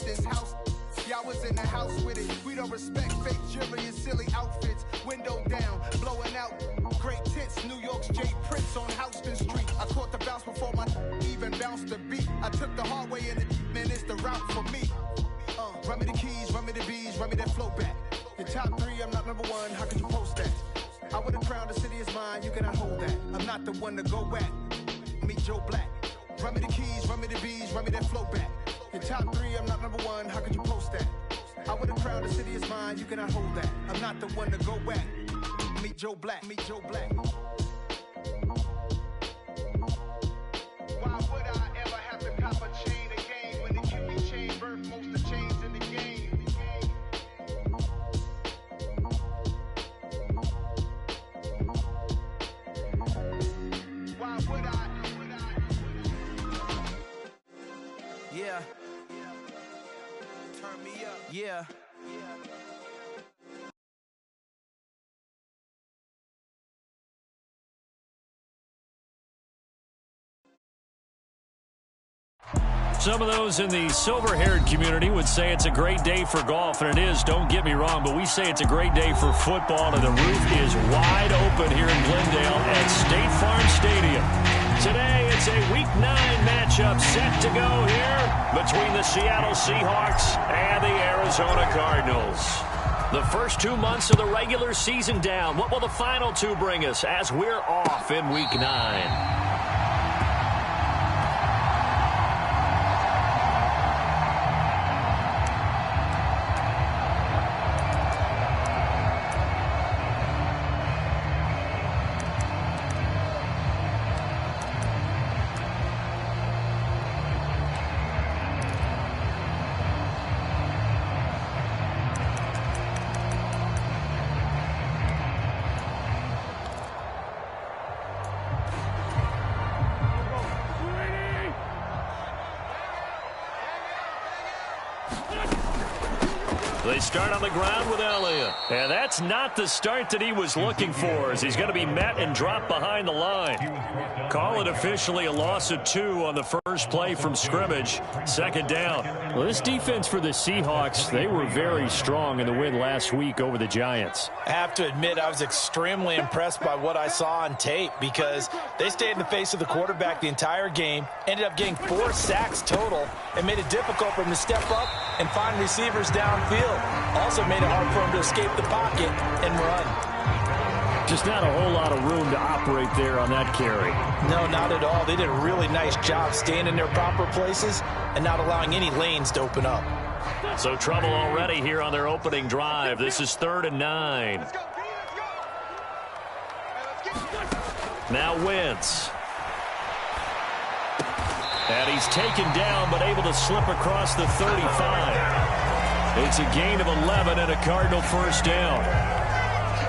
this house. Y'all was in the house with it. We don't respect fake jewelry and silly outfits. Window down, blowing out great tits. New York's J. Prince on Houston Street. I caught the bounce before my even bounced the beat. I took the hard way and man, it's the route for me. Run me the keys, run me the bees, run me that flow back. Your top 3, I'm not number 1, how can you post that? I would have crowned the city is mine, you cannot hold that. I'm not the one to go back. Meet Joe Black. Run me the keys, run me the bees, run me that flow back. Your top 3, I'm not number 1, how could you post that? I would have crowned the city is mine, you cannot hold that. I'm not the one to go back. Meet Joe Black, meet Joe Black. Why would I ever have to cop a chain again when the QB chain birth most of the chains in the game? Why would I? Yeah. Turn me up. Yeah. Some of those in the silver-haired community would say it's a great day for golf, and it is, don't get me wrong, but we say it's a great day for football, and the roof is wide open here in Glendale at State Farm Stadium. Today, it's a Week 9 matchup set to go here between the Seattle Seahawks and the Arizona Cardinals. The first 2 months of the regular season down. What will the final 2 bring us as we're off in Week 9? They start on the ground with Elliott. And that's not the start that he was looking for, as he's going to be met and dropped behind the line. Call it officially a loss of 2 on the first play from scrimmage. Second down. Well, this defense for the Seahawks, they were very strong in the win last week over the Giants. I have to admit, I was extremely impressed by what I saw on tape because they stayed in the face of the quarterback the entire game, ended up getting 4 sacks total, and made it difficult for him to step up and find receivers downfield. Also made it hard for him to escape the pocket and run. Just not a whole lot of room to operate there on that carry. No, not at all. They did a really nice job staying in their proper places and not allowing any lanes to open up. So trouble already here on their opening drive. This is 3rd and 9. Now Wentz. And he's taken down but able to slip across the 35. It's a gain of 11 and a Cardinal first down.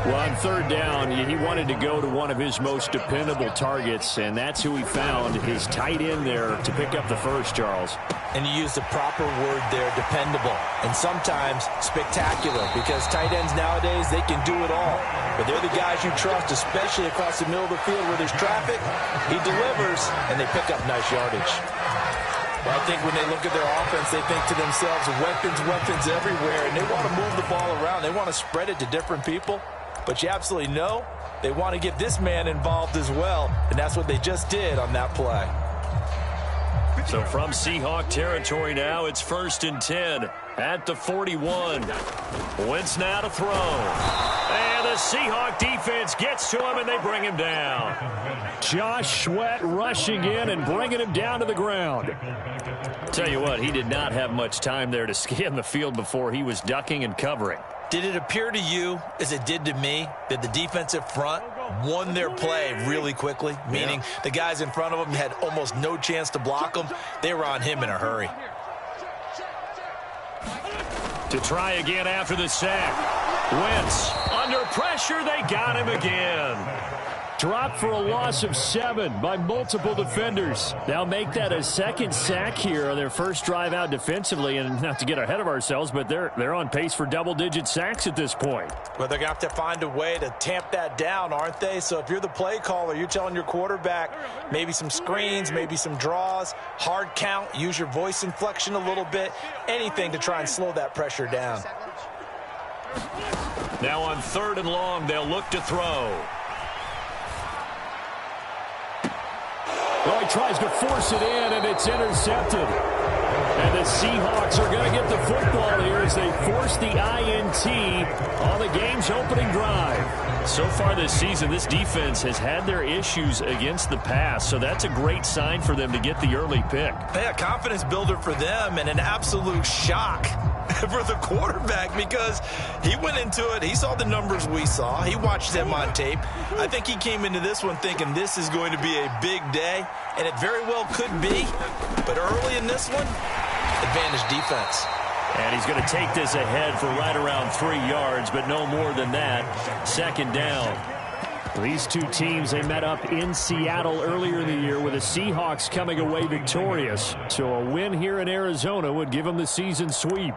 Well, on 3rd down, he wanted to go to one of his most dependable targets, and that's who he found, his tight end there to pick up the first, Charles. And you use the proper word there, dependable, and sometimes spectacular, because tight ends nowadays, they can do it all. But they're the guys you trust, especially across the middle of the field where there's traffic. He delivers, and they pick up nice yardage. Well, I think when they look at their offense, they think to themselves, weapons everywhere, and they want to move the ball around. They want to spread it to different people. But you absolutely know they want to get this man involved as well, and that's what they just did on that play. So from Seahawk territory now, it's 1st and 10 at the 41. Wentz now to throw. And the Seahawk defense gets to him, and they bring him down. Josh Sweat rushing in and bringing him down to the ground. Tell you what, he did not have much time there to scan the field before he was ducking and covering. Did it appear to you, as it did to me, that the defensive front won their play really quickly? Meaning the guys in front of them had almost no chance to block them. They were on him in a hurry. To try again after the sack. Wentz under pressure. They got him again. dropped for a loss of 7 by multiple defenders. They'll make that a second sack here on their first drive out defensively, and not to get ahead of ourselves, but they're on pace for double-digit sacks at this point. Well, they're going to have to find a way to tamp that down, aren't they? So if you're the play caller, you're telling your quarterback maybe some screens, maybe some draws, hard count, use your voice inflection a little bit, anything to try and slow that pressure down. Now on 3rd and long, they'll look to throw. Well, he tries to force it in, and it's intercepted. And the Seahawks are going to get the football here as they force the INT on the game's opening drive. So far this season, this defense has had their issues against the pass, so that's a great sign for them to get the early pick. Yeah, confidence builder for them and an absolute shock for the quarterback because he went into it. He saw the numbers we saw. He watched them on tape. I think he came into this one thinking this is going to be a big day, and it very well could be. But early in this one, advantage defense. And he's going to take this ahead for right around 3 yards, but no more than that. 2nd down. These two teams, they met up in Seattle earlier in the year with the Seahawks coming away victorious. So a win here in Arizona would give them the season sweep.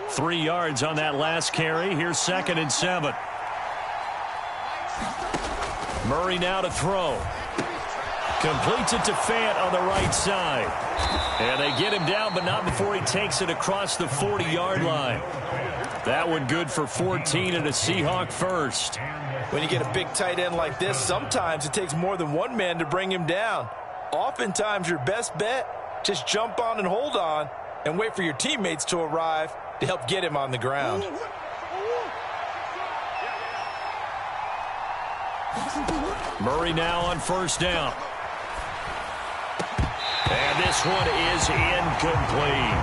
Three yards on that last carry. Here's 2nd and 7. Murray now to throw. Completes it to Fant on the right side. And they get him down, but not before he takes it across the 40-yard line. That one good for 14 and a Seahawk first. When you get a big tight end like this, sometimes it takes more than one man to bring him down. Oftentimes, your best bet, just jump on and hold on and wait for your teammates to arrive to help get him on the ground. Murray now on 1st down. And this one is incomplete.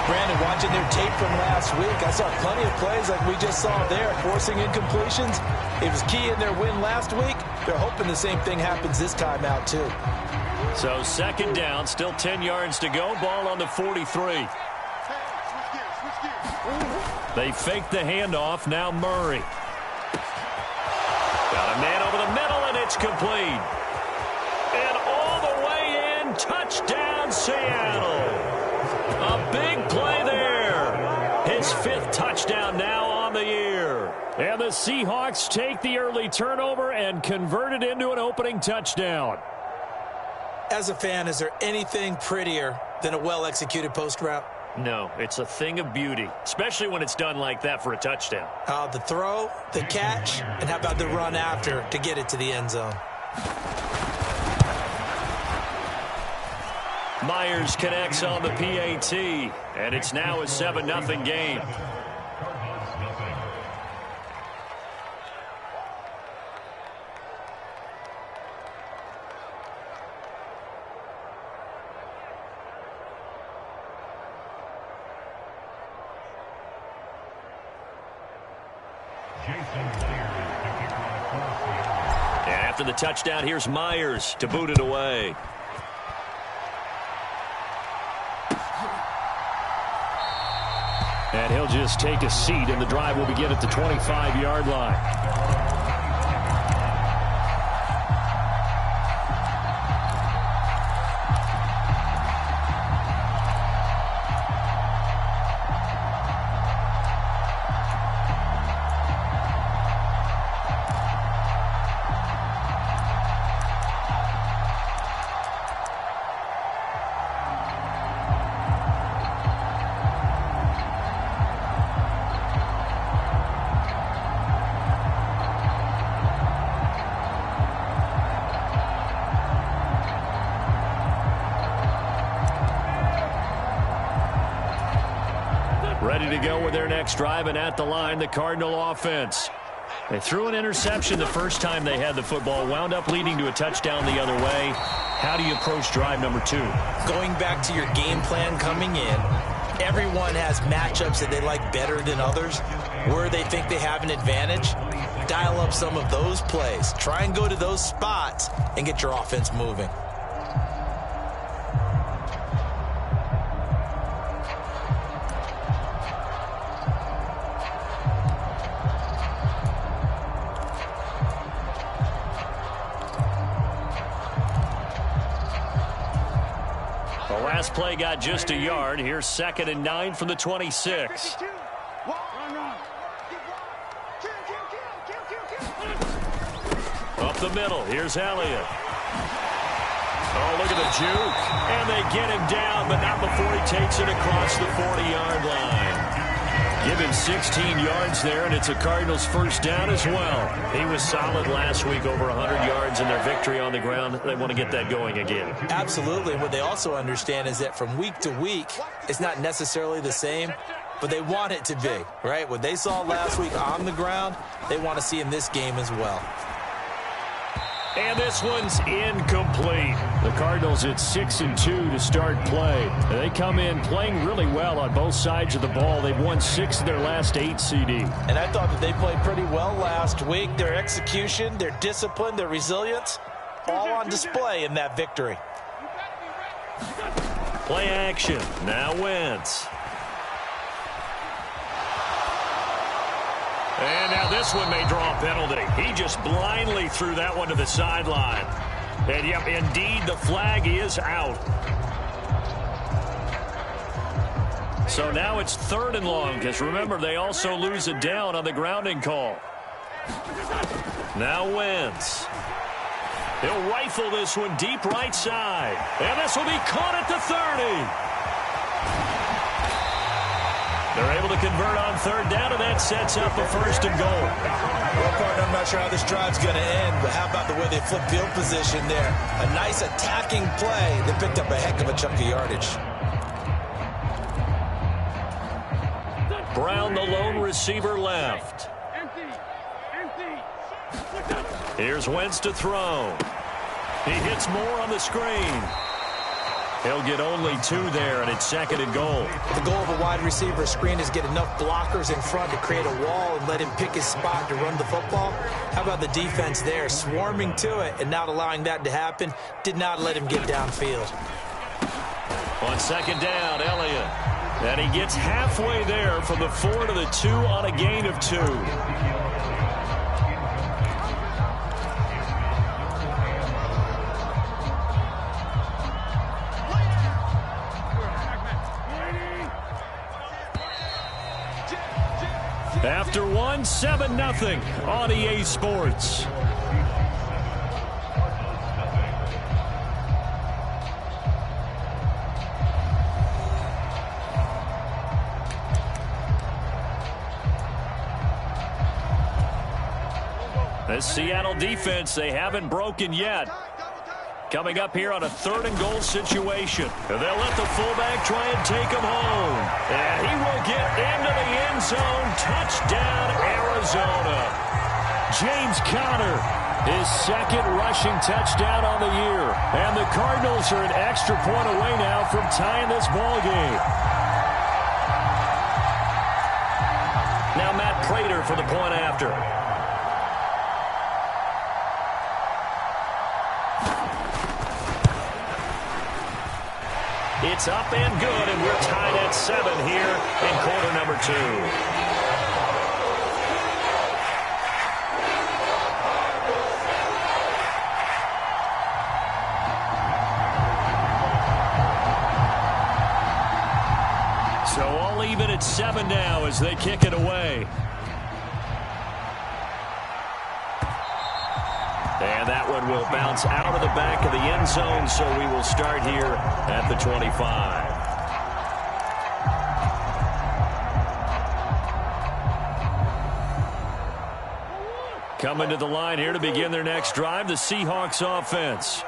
Brandon, watching their tape from last week, I saw plenty of plays like we just saw there, forcing incompletions. It was key in their win last week. They're hoping the same thing happens this time out, too. So 2nd down, still 10 yards to go. Ball on the 43. They fake the handoff. Now Murray. Got a man over the middle, and it's complete. And all the way in, touchdown Seattle. A big play there. His 5th touchdown now on the year. And the Seahawks take the early turnover and convert it into an opening touchdown. As a fan, is there anything prettier than a well-executed post route? No, it's a thing of beauty, especially when it's done like that for a touchdown. The throw, the catch, and how about the run after to get it to the end zone? Myers connects on the PAT, and it's now a 7-0 game. And after the touchdown, here's Myers to boot it away. And he'll just take a seat, and the drive will begin at the 25-yard line. Ready to go with their next drive, and at the line, the Cardinal offense. They threw an interception the first time they had the football, wound up leading to a touchdown the other way. How do you approach drive number 2? Going back to your game plan coming in, everyone has matchups that they like better than others. Where they think they have an advantage, dial up some of those plays. Try and go to those spots and get your offense moving. The last play got just a yard. Here's 2nd and 9 from the 26. Up the middle. Here's Elliott. Oh, look at the juke. And they get him down, but not before he takes it across the 40-yard line. Give him 16 yards there, and it's a Cardinals first down as well. He was solid last week, over 100 yards in their victory on the ground. They want to get that going again. Absolutely. What they also understand is that from week to week, it's not necessarily the same, but they want it to be, right? What they saw last week on the ground, they want to see in this game as well. And this one's incomplete. The Cardinals at 6-2 to start play. They come in playing really well on both sides of the ball. They've won 6 of their last 8 CD. And I thought that they played pretty well last week. Their execution, their discipline, their resilience, all on display in that victory. Play action. Now Wentz. And now this one may draw a penalty. He just blindly threw that one to the sideline. And, yep, indeed, the flag is out. So now it's 3rd and long, because remember, they also lose a down on the grounding call. Now Wentz. He'll rifle this one deep right side. And this will be caught at the 30. They're able to convert on 3rd down, and that sets up a 1st and goal. Well, partner, I'm not sure how this drive's going to end, but how about the way they flip field position there? A nice attacking play that picked up a heck of a chunk of yardage. Brown, the lone receiver, left. Here's Wentz to throw. He hits Moore on the screen. He'll get only 2 there, and it's 2nd and goal. The goal of a wide receiver screen is get enough blockers in front to create a wall and let him pick his spot to run the football. How about the defense there, swarming to it and not allowing that to happen? Did not let him get downfield. On 2nd down, Elliott. And he gets halfway there from the 4 to the 2 on a gain of 2. After 1, 7-0 on EA Sports. This Seattle defense, they haven't broken yet. Coming up here on a 3rd and goal situation. They'll let the fullback try and take him home. And he will get into the end zone. Touchdown, Arizona. James Conner, his 2nd rushing touchdown on the year. And the Cardinals are an extra point away now from tying this ball game. Now Matt Prater for the point after. It's up and good, and we're tied at 7 here in quarter number 2. So all even at 7 now as they kick it away. And that one will bounce out of the back of the end zone, so we will start here at the 25. Coming to the line here to begin their next drive, the Seahawks offense.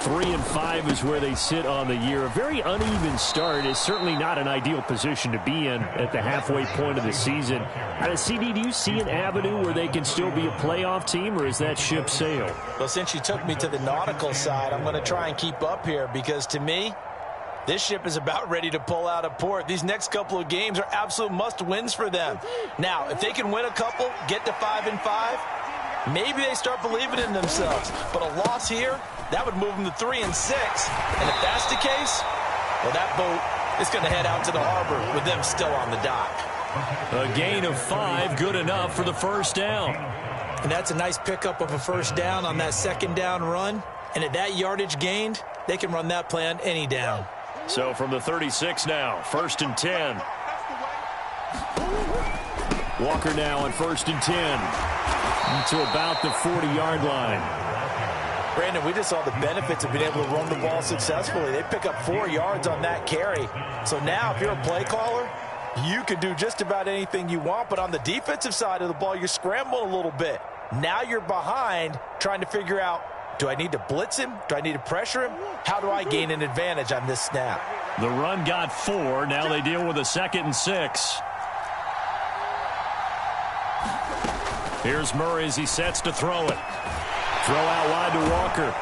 3-5 is where they sit on the year. A very uneven start is certainly not an ideal position to be in at the halfway point of the season. CD, do you see an avenue where they can still be a playoff team, or is that ship sailed? Well, since you took me to the nautical side, I'm going to try and keep up here because, to me, this ship is about ready to pull out of port. These next couple of games are absolute must-wins for them. Now, if they can win a couple, get to 5-5, maybe they start believing in themselves. But a loss here, that would move them to 3-6. And if that's the case, well, that boat is going to head out to the harbor with them still on the dock. A gain of 5, good enough for the first down. And that's a nice pickup of a first down on that 2nd down run. And at that yardage gained, they can run that play on any down. So from the 36 now, 1st and 10. Walker now on 1st and 10 to about the 40-yard line. Brandon, we just saw the benefits of being able to run the ball successfully. They pick up 4 yards on that carry. So now if you're a play caller, you can do just about anything you want. But on the defensive side of the ball, you're scrambling a little bit. Now you're behind trying to figure out, do I need to blitz him? Do I need to pressure him? How do I gain an advantage on this snap? The run got 4. Now they deal with a 2nd and 6. Here's Murray as he sets to throw it. Throw out wide to Walker.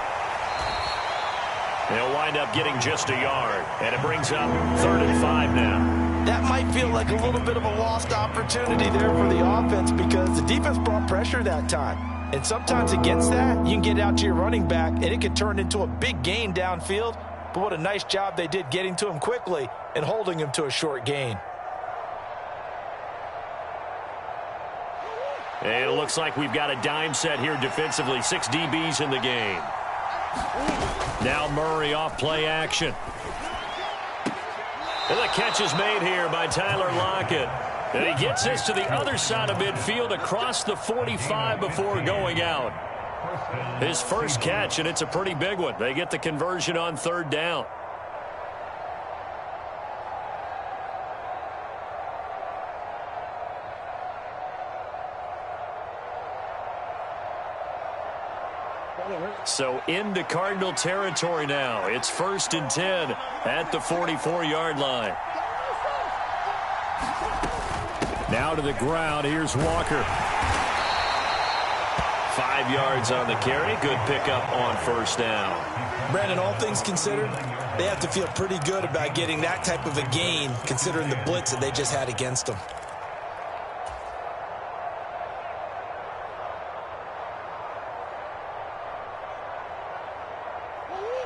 They'll wind up getting just a yard. And it brings up 3rd and 5 now. That might feel like a little bit of a lost opportunity there for the offense because the defense brought pressure that time. And sometimes against that, you can get out to your running back, and it can turn into a big gain downfield. But what a nice job they did getting to him quickly and holding him to a short gain. And it looks like we've got a dime set here defensively. 6 DBs in the game. Now Murray off play action. And the catch is made here by Tyler Lockett. And he gets this to the other side of midfield across the 45 before going out. His first catch, and it's a pretty big one. They get the conversion on 3rd down. So into Cardinal territory now. It's 1st and 10 at the 44-yard line. Now to the ground. Here's Walker. 5 yards on the carry. Good pickup on 1st down. Brandon, all things considered, they have to feel pretty good about getting that type of a gain considering the blitz that they just had against them.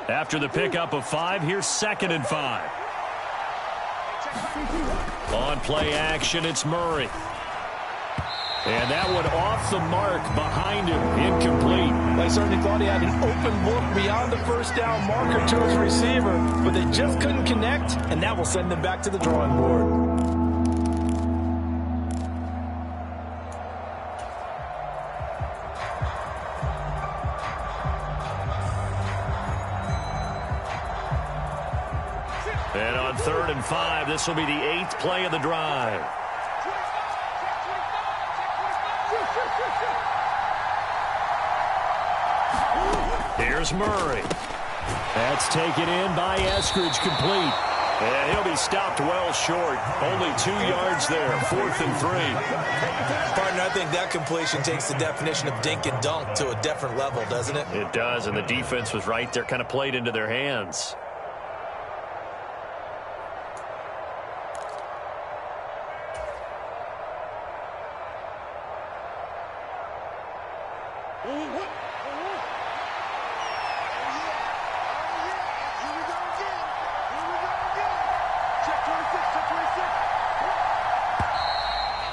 After the pickup of 5, here's 2nd and 5. On play action, it's Murray. And that one off the mark behind him, incomplete. I certainly thought he had an open look beyond the 1st down marker to his receiver, but they just couldn't connect, and that will send them back to the drawing board. And on 3rd and 5, this will be the 8th play of the drive. Here's Murray. That's taken in by Eskridge, complete. And he'll be stopped well short. Only 2 yards there, 4th and 3. Partner, I think that completion takes the definition of dink and dunk to a different level, doesn't it? It does, and the defense was right there, kind of played into their hands.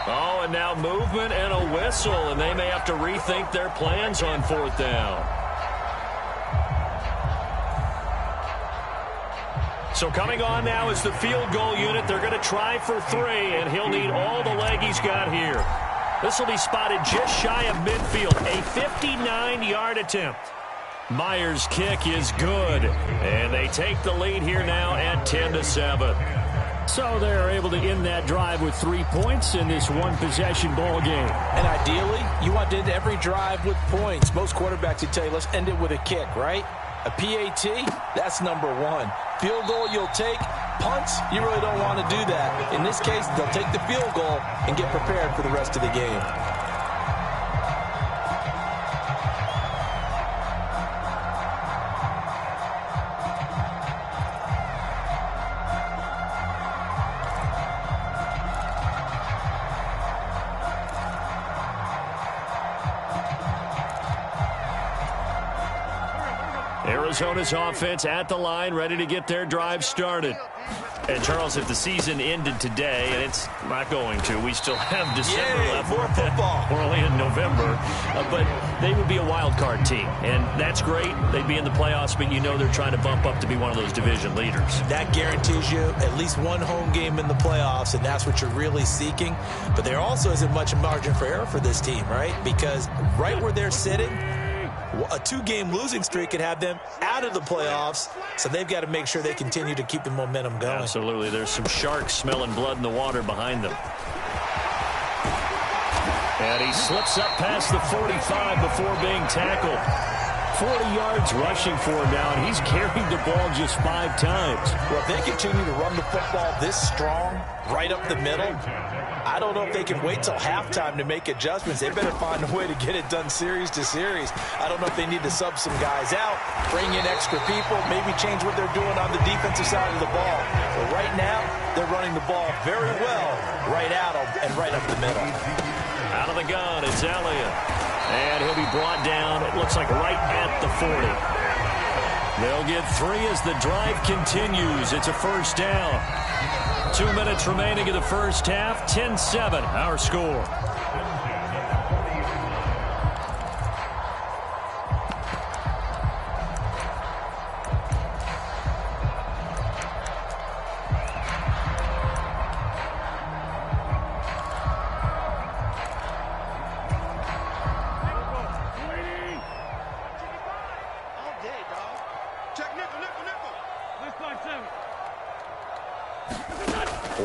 Oh, and now movement and a whistle, and they may have to rethink their plans on 4th down. So coming on now is the field goal unit. They're going to try for 3, and he'll need all the leg he's got here. This will be spotted just shy of midfield, a 59-yard attempt. Myers' kick is good, and they take the lead here now at 10-7. So they're able to end that drive with 3 points in this one-possession ball game. And ideally, you want to end every drive with points. Most quarterbacks would tell you, let's end it with a kick, right? A PAT, that's number 1. Field goal you'll take. Punts, you really don't want to do that. In this case, they'll take the field goal and get prepared for the rest of the game. Arizona's offense at the line, ready to get their drive started. And, Charles, if the season ended today, and it's not going to, we still have December left. More football. We're only in November. But they would be a wild card team, and that's great. They'd be in the playoffs, but you know they're trying to bump up to be one of those division leaders. That guarantees you at least one home game in the playoffs, and that's what you're really seeking. But there also isn't much margin for error for this team, right? Because right where they're sitting, a 2-game losing streak could have them out of the playoffs, so they've got to make sure they continue to keep the momentum going. Absolutely. There's some sharks smelling blood in the water behind them. And he slips up past the 45 before being tackled. 40 yards rushing for him now, and he's carried the ball just 5 times. Well, if they continue to run the football this strong, right up the middle, I don't know if they can wait till halftime to make adjustments. They better find a way to get it done series to series. I don't know if they need to sub some guys out, bring in extra people, maybe change what they're doing on the defensive side of the ball. But right now, they're running the ball very well right out and right up the middle. Out of the gun, it's Elliott. And he'll be brought down, it looks like right at the 40. They'll get 3 as the drive continues. It's a first down. 2 minutes remaining in the first half. 10-7, our score.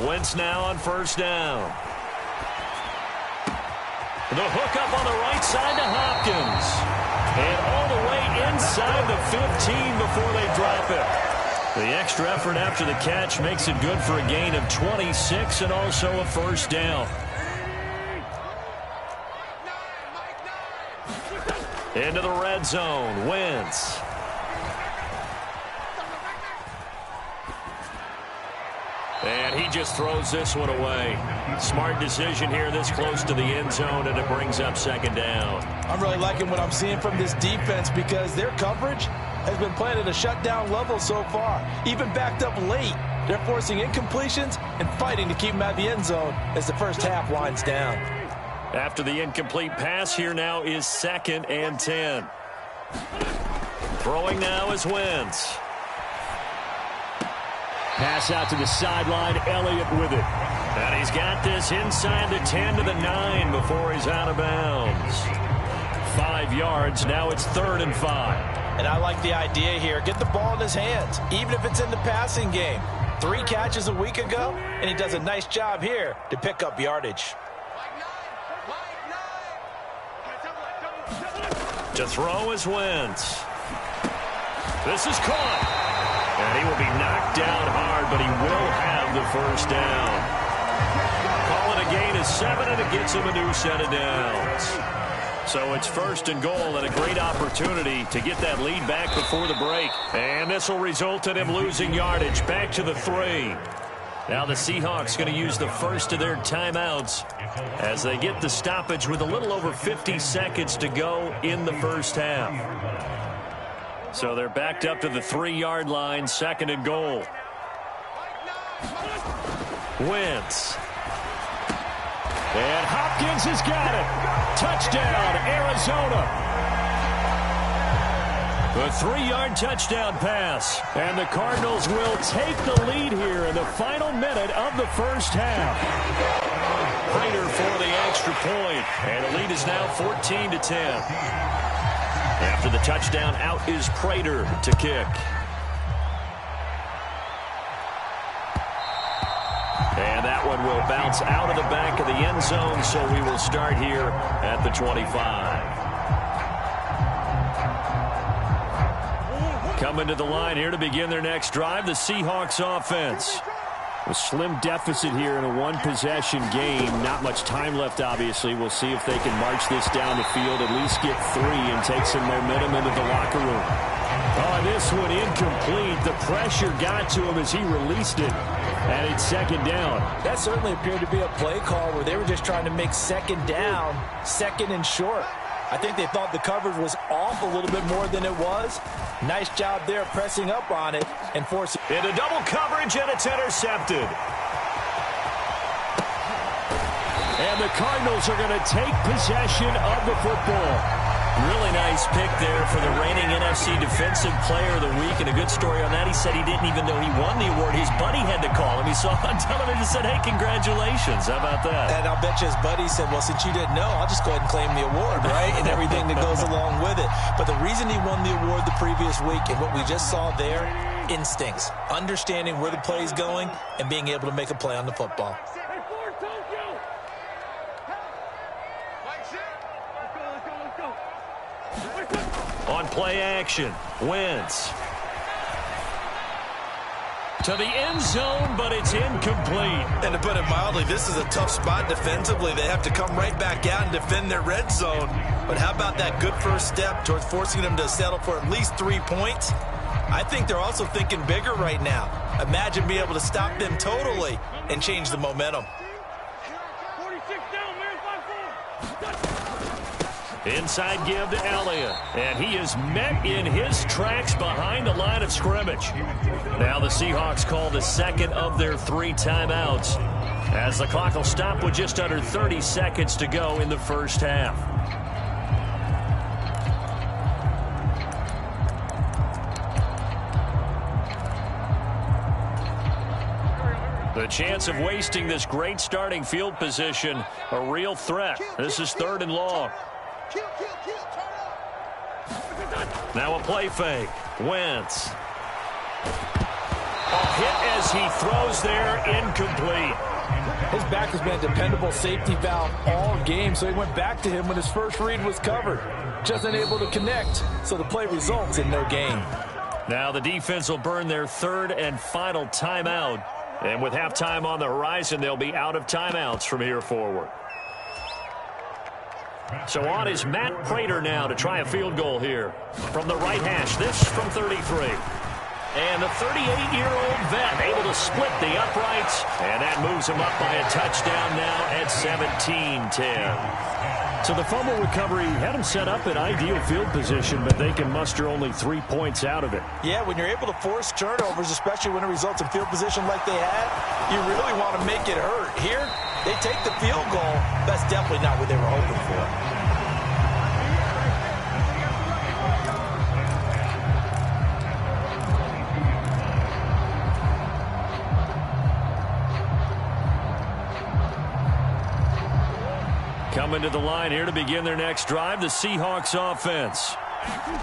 Wentz now on first down. The hook up on the right side to Hopkins. And all the way inside the 15 before they drop it. The extra effort after the catch makes it good for a gain of 26 and also a first down. Into the red zone, Wentz. And he just throws this one away. Smart decision here this close to the end zone, and it brings up second down. I'm really liking what I'm seeing from this defense because their coverage has been playing at a shutdown level so far. Even backed up late, they're forcing incompletions and fighting to keep them at the end zone as the first half winds down. After the incomplete pass, here now is 2nd and 10. Throwing now is Wentz. Pass out to the sideline, Elliott with it. And he's got this inside the 10 to the 9 before he's out of bounds. 5 yards, now it's 3rd and 5. And I like the idea here. Get the ball in his hands, even if it's in the passing game. 3 catches a week ago, and he does a nice job here to pick up yardage. To throw is Wentz. This is caught. And he will be knocked down hard, but he will have the first down. Call it a gain of 7, and it gets him a new set of downs. So it's 1st and goal, and a great opportunity to get that lead back before the break. And this will result in him losing yardage back to the 3. Now the Seahawks going to use the first of their timeouts as they get the stoppage with a little over 50 seconds to go in the first half. So they're backed up to the 3-yard line, 2nd and goal. Wentz. And Hopkins has got it. Touchdown, Arizona. The 3-yard touchdown pass. And the Cardinals will take the lead here in the final minute of the first half. Prater for the extra point. And the lead is now 14-10. After the touchdown, out is Prater to kick. And that one will bounce out of the back of the end zone, so we will start here at the 25. Coming to the line here to begin their next drive, the Seahawks offense. A slim deficit here in a one-possession game. Not much time left, obviously. We'll see if they can march this down the field, at least get 3 and take some momentum into the locker room. Oh, this one incomplete. The pressure got to him as he released it, and it's 2nd down. That certainly appeared to be a play call where they were just trying to make 2nd down, 2nd and short. I think they thought the coverage was off a little bit more than it was, Nice job there pressing up on it and forcing. Into double coverage, and it's intercepted. And the Cardinals are going to take possession of the football. Really nice pick there for the reigning NFC Defensive Player of the Week. And a good story on that, he said he didn't even know he won the award. His buddy had to call him. He saw on television and said, hey, congratulations. How about that? And I'll bet you his buddy said, well, since you didn't know, I'll just go ahead and claim the award, right? And everything that goes along with it. But the reason he won the award the previous week and what we just saw there, instincts, understanding where the play is going and being able to make a play on the football. On play action, Wentz. To the end zone, but it's incomplete. And to put it mildly, this is a tough spot defensively. They have to come right back out and defend their red zone. But how about that good first step towards forcing them to settle for at least 3 points? I think they're also thinking bigger right now. Imagine being able to stop them totally and change the momentum. Inside give to Elliott, and he is met in his tracks behind the line of scrimmage. Now the Seahawks call the second of their 3 timeouts, as the clock will stop with just under 30 seconds to go in the first half. The chance of wasting this great starting field position, a real threat. This is 3rd and long. Now a play fake. Wentz. A hit as he throws there, incomplete. His back has been a dependable safety valve all game, so he went back to him when his first read was covered. Just unable to connect, so the play results in no gain. Now the defense will burn their 3rd and final timeout. And with halftime on the horizon, they'll be out of timeouts from here forward. So on is Matt Prater now to try a field goal here from the right hash. This from 33. And the 38-year-old vet able to split the uprights. And that moves him up by a touchdown now at 17-10. So the fumble recovery had him set up in ideal field position, but they can muster only 3 points out of it. Yeah, when you're able to force turnovers, especially when it results in field position like they had, you really want to make it hurt. Here, they take the field goal. That's definitely not what they were hoping for. Coming to the line here to begin their next drive, the Seahawks offense.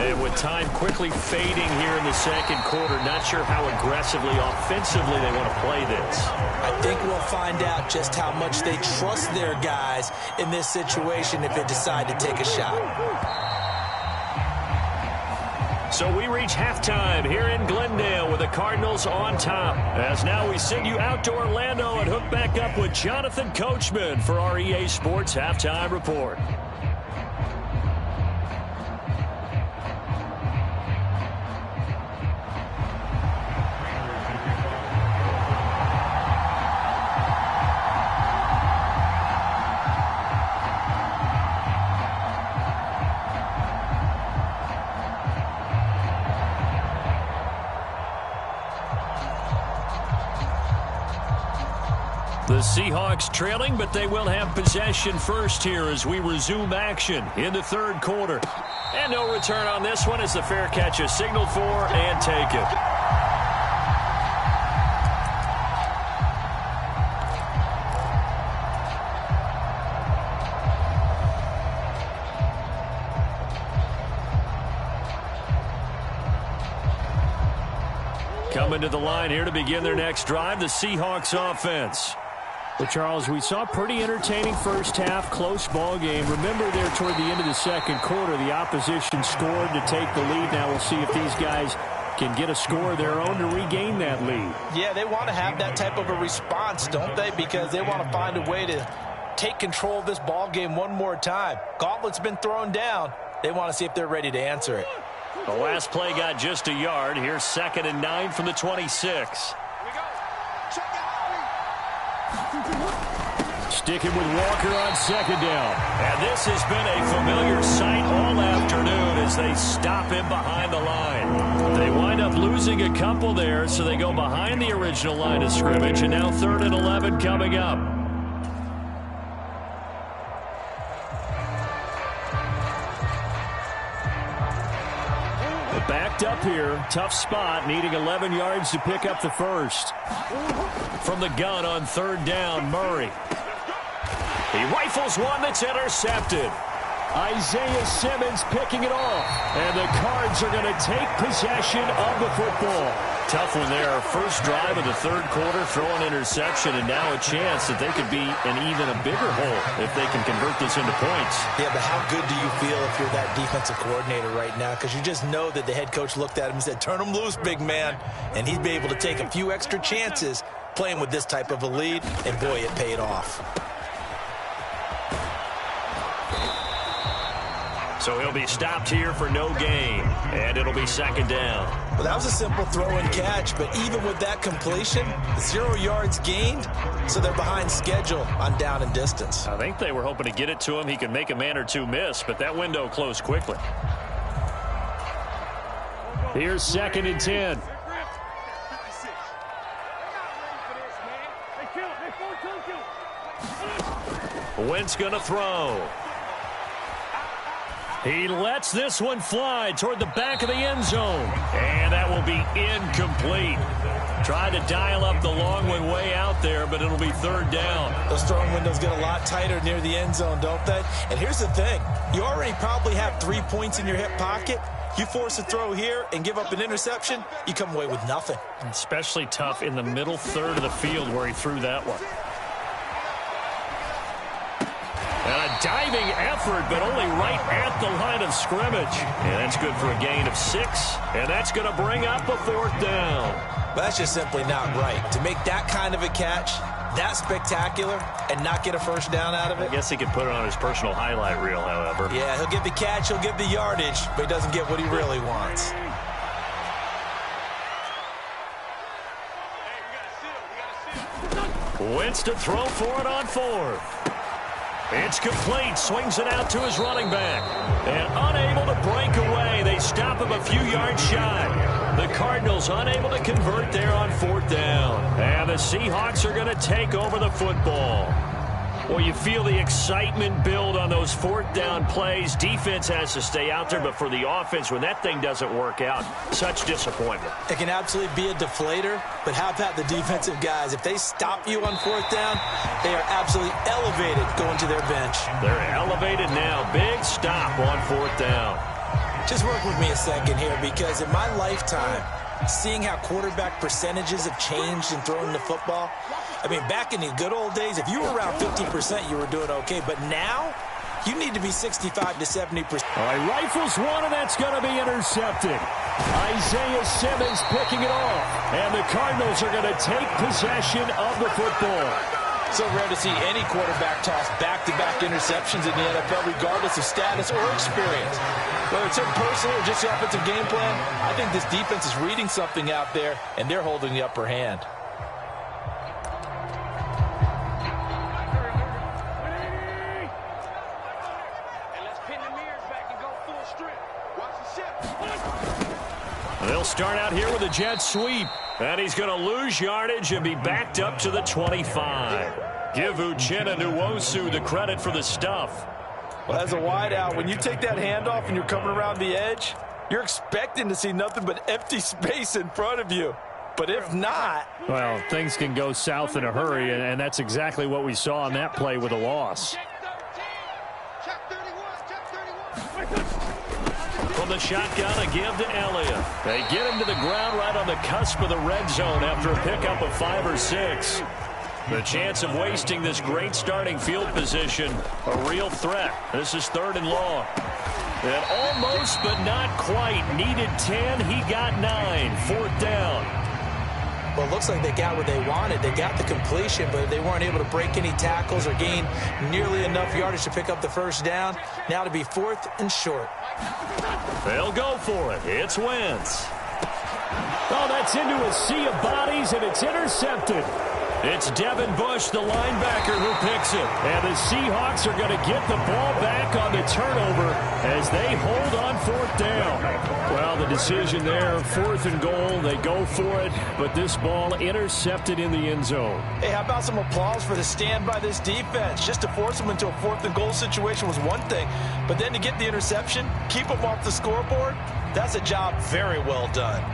And with time quickly fading here in the second quarter, not sure how aggressively, offensively they want to play this. I think we'll find out just how much they trust their guys in this situation if they decide to take a shot. So we reach halftime here in Glendale with the Cardinals on top. As now we send you out to Orlando and hook back up with Jonathan Coachman for our EA Sports Halftime Report. The Seahawks trailing, but they will have possession first here as we resume action in the 3rd quarter. And no return on this one as the fair catch is signaled for and taken. Coming to the line here to begin their next drive, the Seahawks offense. Well, Charles, we saw a pretty entertaining first half, close ball game. Remember there toward the end of the second quarter, the opposition scored to take the lead. Now we'll see if these guys can get a score of their own to regain that lead. Yeah, they want to have that type of a response, don't they? Because they want to find a way to take control of this ball game one more time. Gauntlet's been thrown down. They want to see if they're ready to answer it. The last play got just a yard. Here's 2nd and 9 from the 26. sticking with Walker on second down. And this has been a familiar sight all afternoon as they stop him behind the line. They wind up losing a couple there, so they go behind the original line of scrimmage, and now 3rd and 11 coming up. Backed up here, tough spot, needing 11 yards to pick up the first. From the gun on 3rd down, Murray. He rifles one that's intercepted. Isaiah Simmons picking it off. And the Cards are going to take possession of the football. Tough one there. First drive of the 3rd quarter, throw an interception, and now a chance that they could be in even a bigger hole if they can convert this into points. Yeah, but how good do you feel if you're that defensive coordinator right now? Because you just know that the head coach looked at him and said, turn him loose, big man. And he'd be able to take a few extra chances playing with this type of a lead, and boy, it paid off. So he'll be stopped here for no gain, and it'll be 2nd down. Well, that was a simple throw and catch, but even with that completion, 0 yards gained, so they're behind schedule on down and distance. I think they were hoping to get it to him. He could make a man or two miss, but that window closed quickly. Here's 2nd and 10. Wentz going to throw. He lets this one fly toward the back of the end zone. And that will be incomplete. Tried to dial up the long one way out there, but it'll be 3rd down. Those throwing windows get a lot tighter near the end zone, don't they? And here's the thing. You already probably have 3 points in your hip pocket. You force a throw here and give up an interception, you come away with nothing. Especially tough in the middle 3rd of the field where he threw that one. And a diving effort, but only right at the line of scrimmage. And that's good for a gain of 6. And that's going to bring up a 4th down. But that's just simply not right. To make that kind of a catch, that spectacular, and not get a first down out of it. I guess he could put it on his personal highlight reel, however. Yeah, he'll get the catch, he'll get the yardage, but he doesn't get what he really wants. Wentz to throw for it on 4th. It's complete. Swings it out to his running back. And unable to break away. They stop him a few yards shy. The Cardinals unable to convert there on 4th down. And the Seahawks are going to take over the football. Well, you feel the excitement build on those 4th down plays. Defense has to stay out there, but for the offense, when that thing doesn't work out, such disappointment. It can absolutely be a deflator, but how about the defensive guys? If they stop you on 4th down, they are absolutely elevated going to their bench. They're elevated now. Big stop on 4th down. Just work with me a second here, because in my lifetime, seeing how quarterback percentages have changed in throwing the football, I mean, back in the good old days, if you were around 50%, you were doing okay. But now, you need to be 65 to 70%. All right, rifles one, and that's going to be intercepted. Isaiah Simmons picking it off. And the Cardinals are going to take possession of the football. So rare to see any quarterback toss back-to-back interceptions in the NFL, regardless of status or experience. Whether it's him personally or just the offensive game plan, I think this defense is reading something out there, and they're holding the upper hand. They'll start out here with a jet sweep. And he's going to lose yardage and be backed up to the 25. Give Uchenna Nwosu the credit for the stuff. Well, as a wideout, when you take that handoff and you're coming around the edge, you're expecting to see nothing but empty space in front of you. But if not... Well, things can go south in a hurry, and that's exactly what we saw on that play with a loss. From the shotgun, a give to Elliott. They get him to the ground right on the cusp of the red zone after a pickup of 5 or 6. The chance of wasting this great starting field position, a real threat. This is 3rd and long. And almost, but not quite. Needed 10, he got 9. 4th down. Well, it looks like they got what they wanted. They got the completion, but they weren't able to break any tackles or gain nearly enough yardage to pick up the first down. Now to be 4th and short. They'll go for it. It's Wentz. Oh, that's into a sea of bodies, and it's intercepted. It's Devin Bush, the linebacker, who picks it. And the Seahawks are going to get the ball back on the turnover as they hold on 4th down. Well, the decision there, 4th and goal. They go for it, but this ball intercepted in the end zone. Hey, how about some applause for the stand by this defense? Just to force them into a 4th and goal situation was one thing, but then to get the interception, keep them off the scoreboard, that's a job very well done.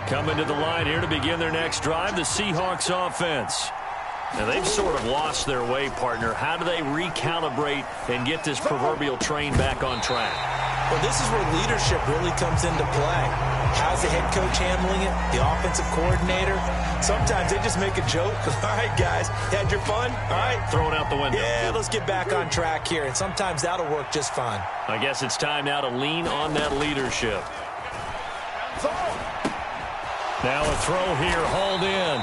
Coming to the line here to begin their next drive, the Seahawks offense. Now, they've sort of lost their way, partner. How do they recalibrate and get this proverbial train back on track? Well, this is where leadership really comes into play. How's the head coach handling it? The offensive coordinator? Sometimes they just make a joke. All right, guys, had your fun? All right. Throw it out the window. Yeah, let's get back on track here. And sometimes that'll work just fine. I guess it's time now to lean on that leadership. Now a throw here, hauled in.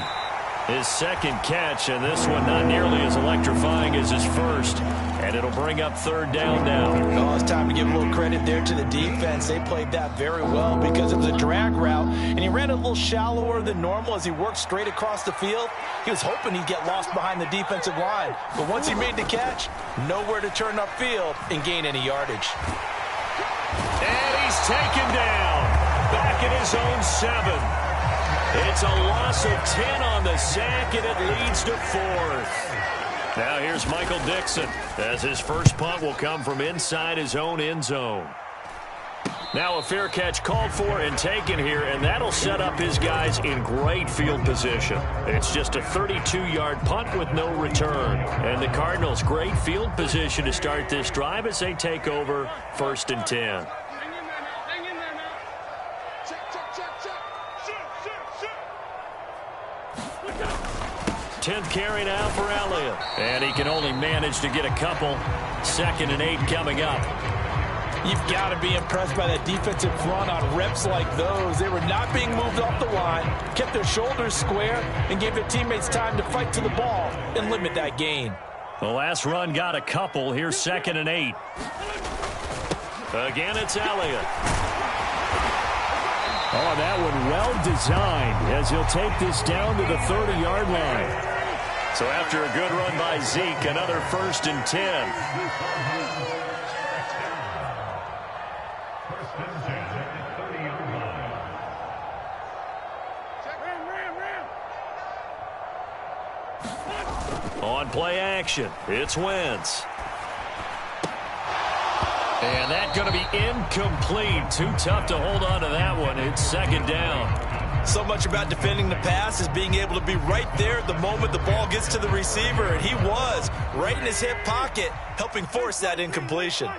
His second catch, and this one not nearly as electrifying as his first. And it'll bring up 3rd down now. Oh, it's time to give a little credit there to the defense. They played that very well because it was a drag route, and he ran a little shallower than normal as he worked straight across the field. He was hoping he'd get lost behind the defensive line. But once he made the catch, nowhere to turn upfield and gain any yardage. And he's taken down. Back at his own 7. It's a loss of 10 on the sack, and it leads to 4th. Now here's Michael Dixon, as his first punt will come from inside his own end zone. Now a fair catch called for and taken here, and that'll set up his guys in great field position. It's just a 32-yard punt with no return. And the Cardinals, great field position to start this drive as they take over 1st and 10. 10th carry now for Elliott. And he can only manage to get a couple. 2nd and 8 coming up. You've got to be impressed by that defensive front on reps like those. They were not being moved off the line, kept their shoulders square, and gave their teammates time to fight to the ball and limit that gain. The last run got a couple. Here's 2nd and 8. Again, it's Elliott. Oh, that one well designed as he'll take this down to the 30-yard line. So after a good run by Zeke, another 1st and 10. On play action, it's Wentz. And that's going to be incomplete. Too tough to hold on to that one. It's 2nd down. So much about defending the pass is being able to be right there at the moment the ball gets to the receiver. And he was right in his hip pocket, helping force that incompletion.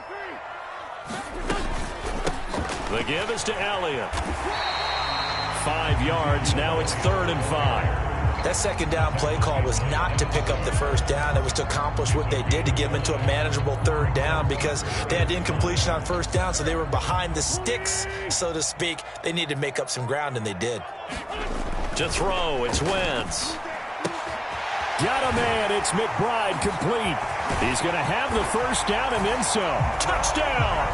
The give is to Elliott. 5 yards. Now it's 3rd and 5. That 2nd down play call was not to pick up the 1st down. It was to accomplish what they did to get them into a manageable 3rd down because they had incompletion on 1st down, so they were behind the sticks, so to speak. They needed to make up some ground, and they did. To throw, it's Wentz. Got a man. It's McBride complete. He's going to have the 1st down and then some. Touchdown!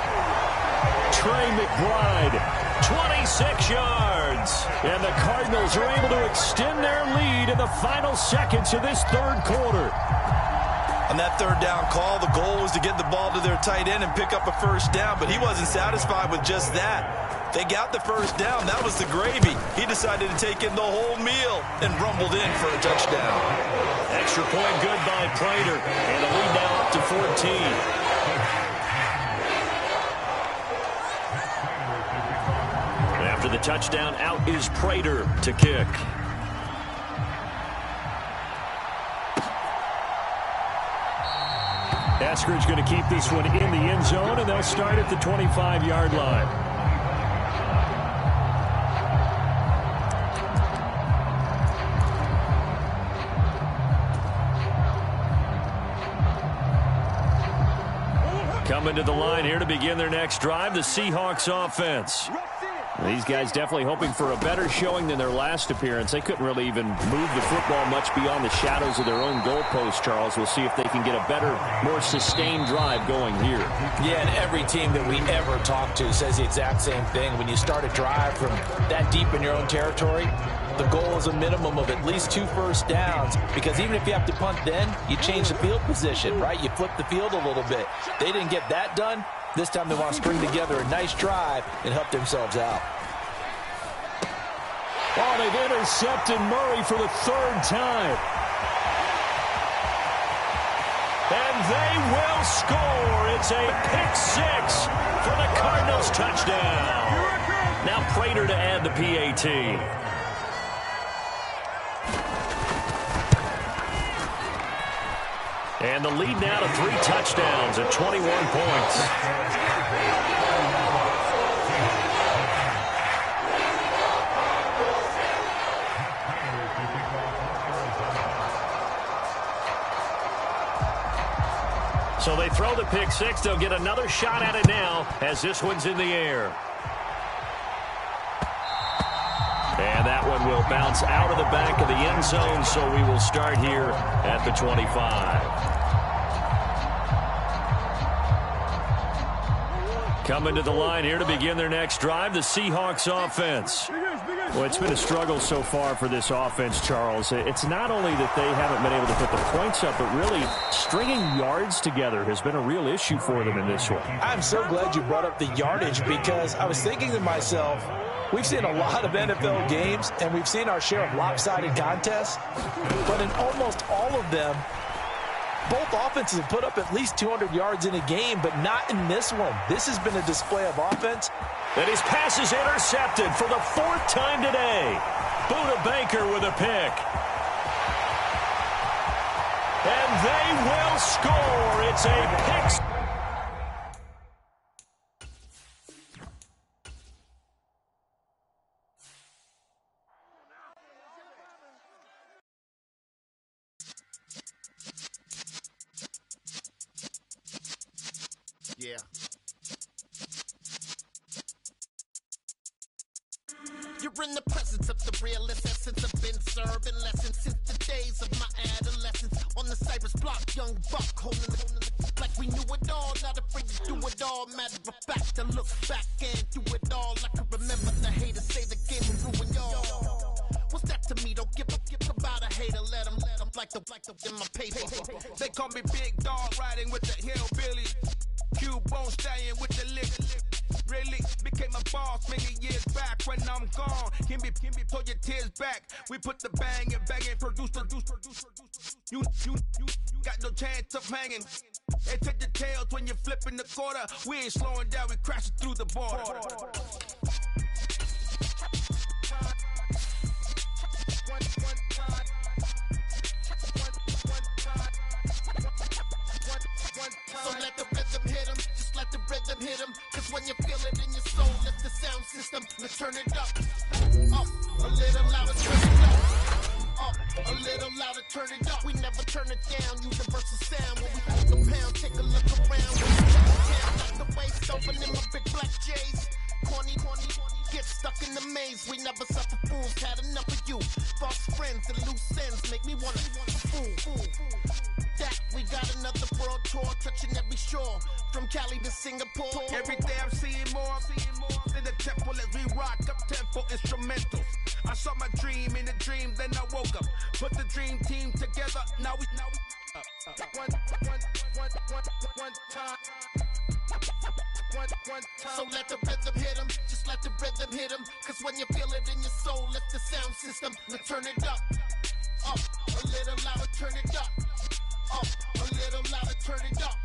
Trey McBride. 26 yards. And the Cardinals are able to extend their lead in the final seconds of this 3rd quarter. On that 3rd down call, the goal was to get the ball to their tight end and pick up a 1st down, but he wasn't satisfied with just that. They got the 1st down. That was the gravy. He decided to take in the whole meal and rumbled in for a touchdown. Extra point good by Prater. And the lead now up to 14. After the touchdown, out is Prater to kick. Eskridge going to keep this one in the end zone, and they'll start at the 25-yard line. Coming to the line here to begin their next drive, the Seahawks offense. These guys definitely hoping for a better showing than their last appearance. They couldn't really even move the football much beyond the shadows of their own goalpost, Charles. We'll see if they can get a better, more sustained drive going here. Yeah, and every team that we ever talk to says the exact same thing. When you start a drive from that deep in your own territory, the goal is a minimum of at least 2 first downs, because even if you have to punt then, you change the field position, right? You flip the field a little bit. They didn't get that done. This time they want to string together a nice drive and help themselves out. Oh, they've intercepted Murray for the 3rd time. And they will score. It's a pick 6 for the Cardinals touchdown. Now Prater to add the PAT. And the lead now to 3 touchdowns at 21 points. So they throw the pick 6. They'll get another shot at it now as this one's in the air. And that one will bounce out of the back of the end zone, so we will start here at the 25. Coming to the line here to begin their next drive, the Seahawks offense. Well, it's been a struggle so far for this offense, Charles. It's not only that they haven't been able to put the points up, but really stringing yards together has been a real issue for them in this one. I'm so glad you brought up the yardage, because I was thinking to myself, we've seen a lot of NFL games, and we've seen our share of lopsided contests, but in almost all of them, both offenses have put up at least 200 yards in a game, but not in this one. This has been a display of offense. And his pass is intercepted for the 4th time today. Buda Baker with a pick. And they will score. It's a pick. Yeah. You're in the presence of the realest essence. I've been serving lessons since the days of my adolescence. On the Cypress block, young buck holding the like we knew it all, not afraid to do it all. Matter of fact, I look back and do it all. I can remember the haters say the game will ruin y'all. What's that to me? Don't give about a hater. Let them like the in my paper. They call me Big Dog, riding with the hillbillies. Q-Bone stallion with the lick. Really became a boss many years back. When I'm gone, can be pull your tears back. We put the bang and produce. You got no chance of hanging. They take the tails when you're flipping the quarter. We ain't slowing down, we crashing through the border. So let the rhythm hit him, just let the rhythm hit him. Cause when you feel it in your soul, lift the sound system, let's turn it up. Up, a little louder, turn it up. Up, a little louder, turn it up. We never turn it down, universal sound. When we put the pound, take a look around. Knock the waist open in my big black J's. Corny, get stuck in the maze. We never suffer fools, had enough of you. False friends and loose ends make me wanna fool. That we got another world tour, touching every shore, from Cali to Singapore. Every day I'm seeing more in the temple as we rock up tempo instrumentals. I saw my dream in a dream, then I woke up. Put the dream team together, now we one time. So let the rhythm hit him, just let the rhythm hit him. Cause when you feel it in your soul, lift the sound system, let's turn it up. Up, a little louder, turn it up. Up, a little louder, turn it up.